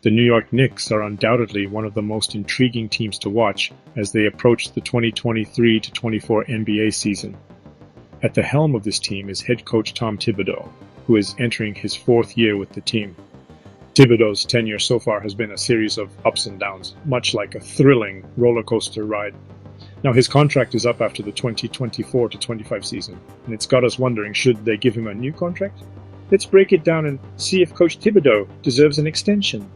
The New York Knicks are undoubtedly one of the most intriguing teams to watch as they approach the 2023-24 NBA season. At the helm of this team is head coach Tom Thibodeau, who is entering his fourth year with the team. Thibodeau's tenure so far has been a series of ups and downs, much like a thrilling roller coaster ride. Now his contract is up after the 2024-25 season, and it's got us wondering, should they give him a new contract? Let's break it down and see if Coach Thibodeau deserves an extension.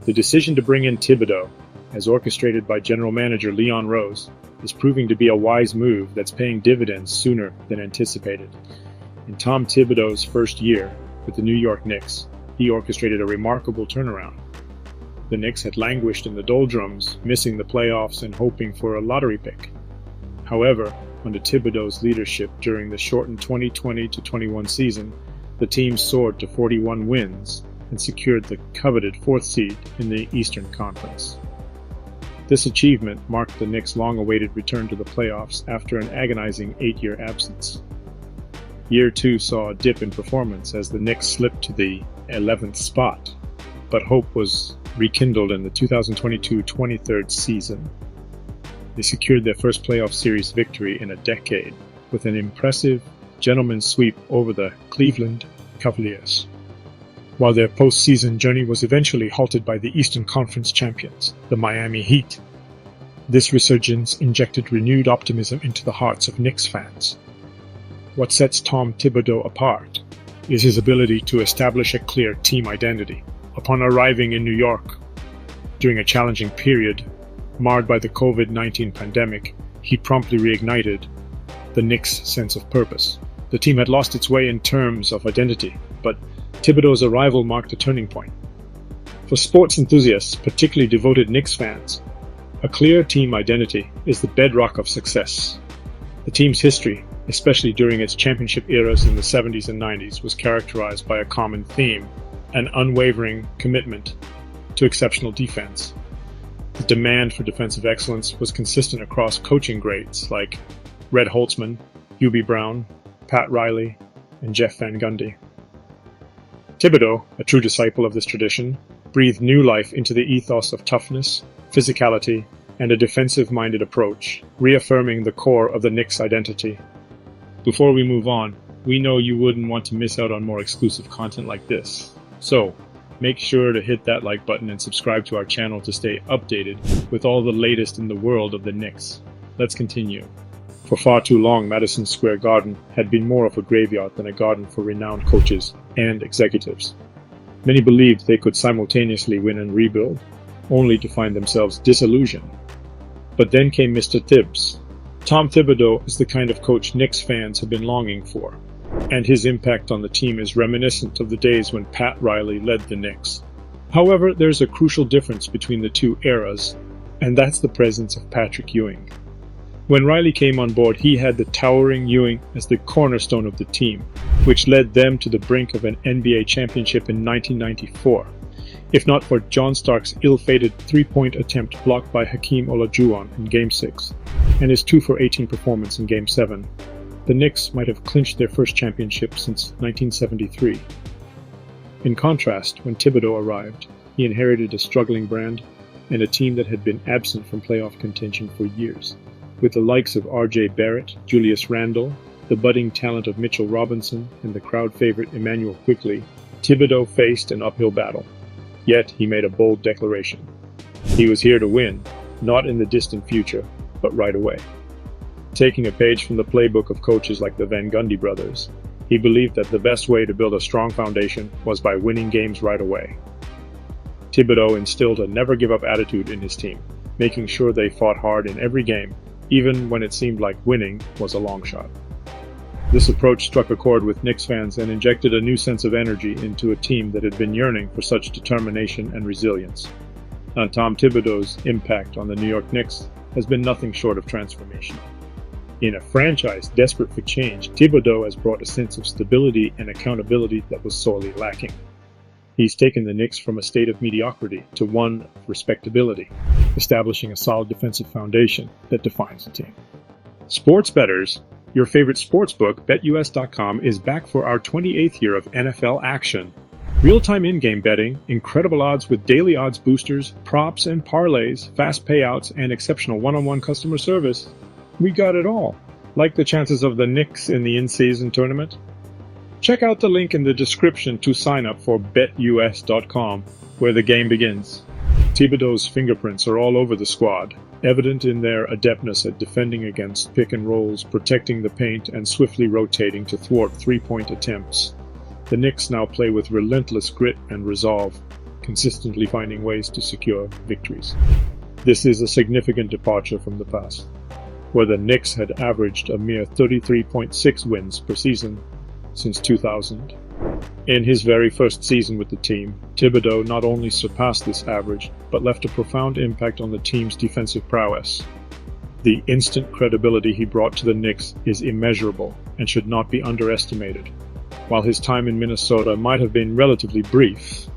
The decision to bring in Thibodeau, as orchestrated by General Manager Leon Rose, is proving to be a wise move that's paying dividends sooner than anticipated. In Tom Thibodeau's first year with the New York Knicks, he orchestrated a remarkable turnaround. The Knicks had languished in the doldrums, missing the playoffs and hoping for a lottery pick. However, under Thibodeau's leadership during the shortened 2020-21 season, the team soared to 41 wins and secured the coveted fourth seed in the Eastern Conference. This achievement marked the Knicks' long-awaited return to the playoffs after an agonizing 8-year absence. Year 2 saw a dip in performance as the Knicks slipped to the 11th spot, but hope was rekindled in the 2022-23 season. They secured their first playoff series victory in a decade with an impressive gentleman's sweep over the Cleveland Cavaliers, while their postseason journey was eventually halted by the Eastern Conference champions, the Miami Heat. This resurgence injected renewed optimism into the hearts of Knicks fans. What sets Tom Thibodeau apart is his ability to establish a clear team identity. Upon arriving in New York during a challenging period marred by the COVID-19 pandemic, he promptly reignited the Knicks' sense of purpose. The team had lost its way in terms of identity, but Thibodeau's arrival marked a turning point. For sports enthusiasts, particularly devoted Knicks fans, a clear team identity is the bedrock of success. The team's history, especially during its championship eras in the 70s and 90s, was characterized by a common theme: an unwavering commitment to exceptional defense. The demand for defensive excellence was consistent across coaching greats like Red Holtzman, Hubie Brown, Pat Riley, and Jeff Van Gundy. Thibodeau, a true disciple of this tradition, breathed new life into the ethos of toughness, physicality, and a defensive-minded approach, reaffirming the core of the Knicks' identity. Before we move on, we know you wouldn't want to miss out on more exclusive content like this. So, make sure to hit that like button and subscribe to our channel to stay updated with all the latest in the world of the Knicks. Let's continue. For far too long, Madison Square Garden had been more of a graveyard than a garden for renowned coaches and executives. Many believed they could simultaneously win and rebuild, only to find themselves disillusioned. But then came Mr. Tibbs. Tom Thibodeau is the kind of coach Knicks fans have been longing for, and his impact on the team is reminiscent of the days when Pat Riley led the Knicks. However, there's a crucial difference between the two eras, and that's the presence of Patrick Ewing. When Riley came on board, he had the towering Ewing as the cornerstone of the team, which led them to the brink of an NBA championship in 1994. If not for John Stark's ill-fated three-point attempt blocked by Hakeem Olajuwon in Game 6, and his 2-for-18 performance in Game 7, the Knicks might have clinched their first championship since 1973. In contrast, when Thibodeau arrived, he inherited a struggling brand and a team that had been absent from playoff contention for years. With the likes of R.J. Barrett, Julius Randle, the budding talent of Mitchell Robinson, and the crowd favorite Emmanuel Quickley, Thibodeau faced an uphill battle. Yet he made a bold declaration. He was here to win, not in the distant future, but right away. Taking a page from the playbook of coaches like the Van Gundy brothers, he believed that the best way to build a strong foundation was by winning games right away. Thibodeau instilled a never-give-up attitude in his team, making sure they fought hard in every game, even when it seemed like winning was a long shot. This approach struck a chord with Knicks fans and injected a new sense of energy into a team that had been yearning for such determination and resilience. And Tom Thibodeau's impact on the New York Knicks has been nothing short of transformational. In a franchise desperate for change, Thibodeau has brought a sense of stability and accountability that was sorely lacking. He's taken the Knicks from a state of mediocrity to one of respectability, establishing a solid defensive foundation that defines the team. Sports bettors, your favorite sportsbook, BetUS.com, is back for our 28th year of NFL action. Real-time in-game betting, incredible odds with daily odds boosters, props and parlays, fast payouts, and exceptional one-on-one customer service. We got it all. Like the chances of the Knicks in the in-season tournament? Check out the link in the description to sign up for betus.com, where the game begins. Thibodeau's fingerprints are all over the squad, evident in their adeptness at defending against pick and rolls, protecting the paint, and swiftly rotating to thwart three-point attempts. The Knicks now play with relentless grit and resolve, consistently finding ways to secure victories. This is a significant departure from the past, where the Knicks had averaged a mere 33.6 wins per season since 2000. In his very first season with the team, Thibodeau not only surpassed this average, but left a profound impact on the team's defensive prowess. The instant credibility he brought to the Knicks is immeasurable and should not be underestimated. While his time in Minnesota might have been relatively brief,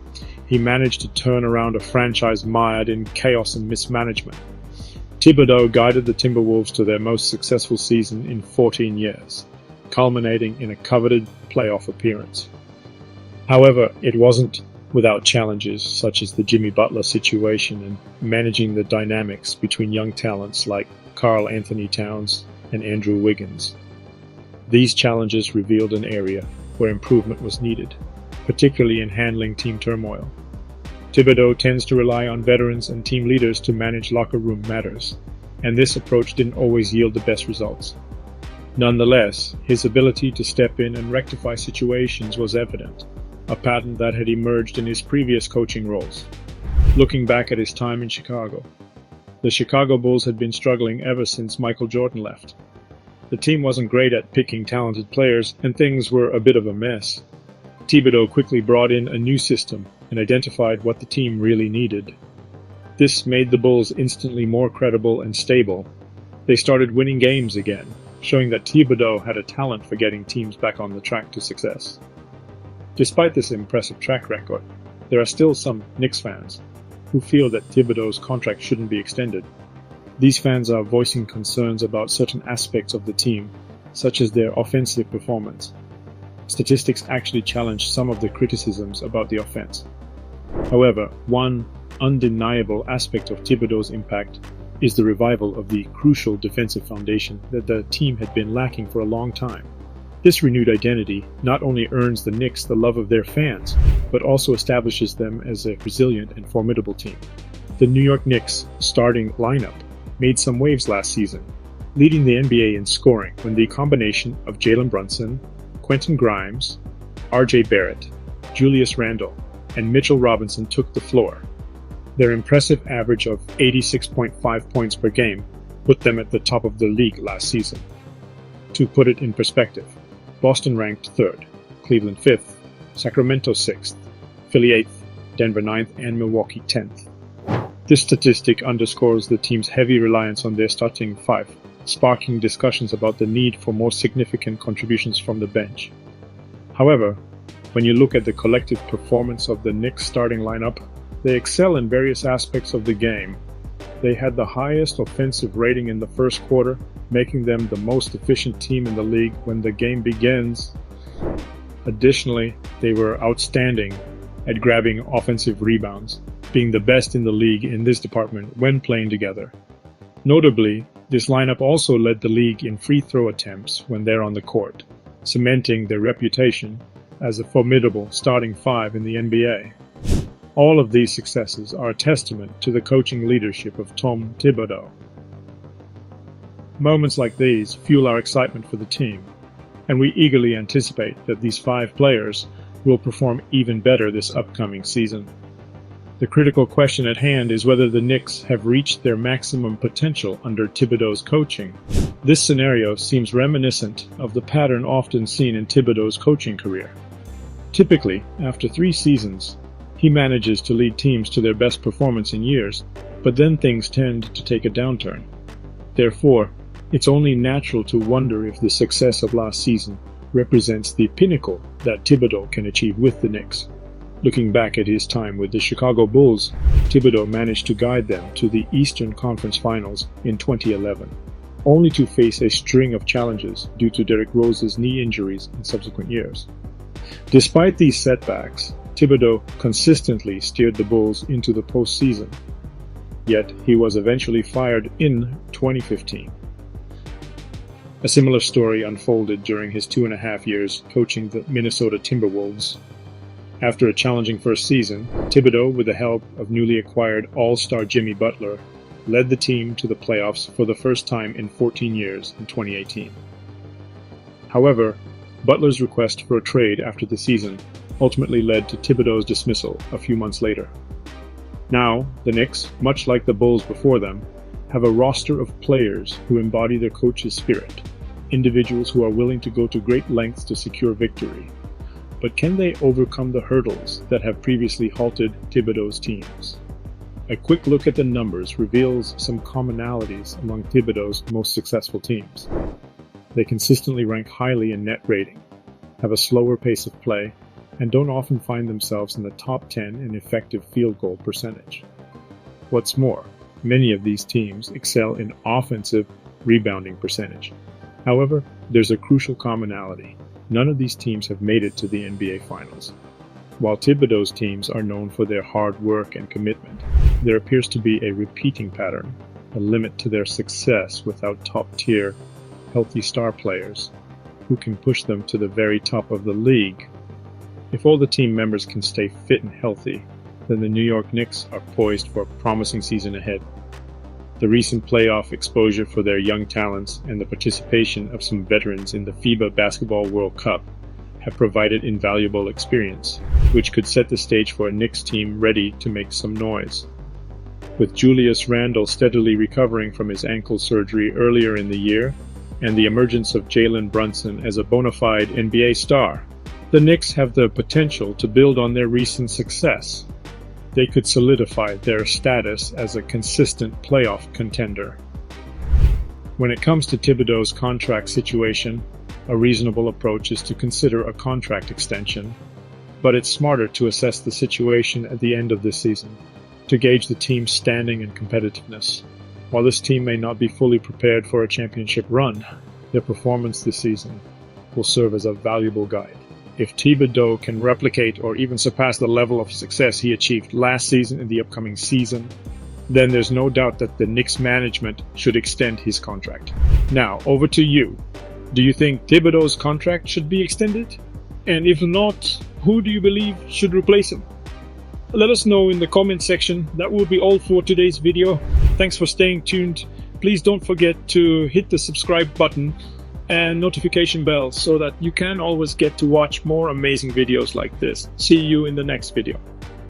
he managed to turn around a franchise mired in chaos and mismanagement. Thibodeau guided the Timberwolves to their most successful season in 14 years, culminating in a coveted playoff appearance. However, it wasn't without challenges such as the Jimmy Butler situation and managing the dynamics between young talents like Karl Anthony Towns and Andrew Wiggins. These challenges revealed an area where improvement was needed, particularly in handling team turmoil. Thibodeau tends to rely on veterans and team leaders to manage locker room matters, and this approach didn't always yield the best results. Nonetheless, his ability to step in and rectify situations was evident, a pattern that had emerged in his previous coaching roles. Looking back at his time in Chicago, the Chicago Bulls had been struggling ever since Michael Jordan left. The team wasn't great at picking talented players, and things were a bit of a mess. Thibodeau quickly brought in a new system and identified what the team really needed. This made the Bulls instantly more credible and stable. They started winning games again, showing that Thibodeau had a talent for getting teams back on the track to success. Despite this impressive track record, there are still some Knicks fans who feel that Thibodeau's contract shouldn't be extended. These fans are voicing concerns about certain aspects of the team, such as their offensive performance. Statistics actually challenge some of the criticisms about the offense. However, one undeniable aspect of Thibodeau's impact is the revival of the crucial defensive foundation that the team had been lacking for a long time. This renewed identity not only earns the Knicks the love of their fans, but also establishes them as a resilient and formidable team. The New York Knicks starting lineup made some waves last season, leading the NBA in scoring when the combination of Jalen Brunson, Quentin Grimes, R.J. Barrett, Julius Randle, and Mitchell Robinson took the floor. Their impressive average of 86.5 points per game put them at the top of the league last season. To put it in perspective, Boston ranked 3rd, Cleveland 5th, Sacramento 6th, Philly 8th, Denver 9th, and Milwaukee 10th. This statistic underscores the team's heavy reliance on their starting five, sparking discussions about the need for more significant contributions from the bench. However, when you look at the collective performance of the Knicks starting lineup, they excel in various aspects of the game. They had the highest offensive rating in the first quarter, making them the most efficient team in the league when the game begins. Additionally, they were outstanding at grabbing offensive rebounds, being the best in the league in this department when playing together. Notably, this lineup also led the league in free throw attempts when they're on the court, cementing their reputation as a formidable starting five in the NBA. All of these successes are a testament to the coaching leadership of Tom Thibodeau. Moments like these fuel our excitement for the team, and we eagerly anticipate that these 5 players will perform even better this upcoming season. The critical question at hand is whether the Knicks have reached their maximum potential under Thibodeau's coaching. This scenario seems reminiscent of the pattern often seen in Thibodeau's coaching career. Typically, after 3 seasons, he manages to lead teams to their best performance in years, but then things tend to take a downturn. Therefore, it's only natural to wonder if the success of last season represents the pinnacle that Thibodeau can achieve with the Knicks. Looking back at his time with the Chicago Bulls, Thibodeau managed to guide them to the Eastern Conference Finals in 2011, only to face a string of challenges due to Derrick Rose's knee injuries in subsequent years. Despite these setbacks, Thibodeau consistently steered the Bulls into the postseason, yet he was eventually fired in 2015. A similar story unfolded during his 2.5 years coaching the Minnesota Timberwolves. After a challenging first season, Thibodeau, with the help of newly acquired All-Star Jimmy Butler, led the team to the playoffs for the first time in 14 years in 2018. However, Butler's request for a trade after the season ultimately led to Thibodeau's dismissal a few months later. Now, the Knicks, much like the Bulls before them, have a roster of players who embody their coach's spirit, individuals who are willing to go to great lengths to secure victory. But can they overcome the hurdles that have previously halted Thibodeau's teams? A quick look at the numbers reveals some commonalities among Thibodeau's most successful teams. They consistently rank highly in net rating, have a slower pace of play, and don't often find themselves in the top 10 in effective field goal percentage. What's more, many of these teams excel in offensive rebounding percentage. However, there's a crucial commonality. None of these teams have made it to the NBA Finals. While Thibodeau's teams are known for their hard work and commitment, there appears to be a repeating pattern, a limit to their success without top-tier, healthy star players who can push them to the very top of the league. If all the team members can stay fit and healthy, then the New York Knicks are poised for a promising season ahead. The recent playoff exposure for their young talents and the participation of some veterans in the FIBA Basketball World Cup have provided invaluable experience, which could set the stage for a Knicks team ready to make some noise. With Julius Randle steadily recovering from his ankle surgery earlier in the year, and the emergence of Jalen Brunson as a bona fide NBA star, the Knicks have the potential to build on their recent success. They could solidify their status as a consistent playoff contender. When it comes to Thibodeau's contract situation, a reasonable approach is to consider a contract extension, but it's smarter to assess the situation at the end of this season to gauge the team's standing and competitiveness. While this team may not be fully prepared for a championship run, their performance this season will serve as a valuable guide. If Thibodeau can replicate or even surpass the level of success he achieved last season in the upcoming season, then there's no doubt that the Knicks management should extend his contract. Now, over to you. Do you think Thibodeau's contract should be extended? And if not, who do you believe should replace him? Let us know in the comment section. That will be all for today's video. Thanks for staying tuned. Please don't forget to hit the subscribe button and notification bell so that you can always get to watch more amazing videos like this. See you in the next video.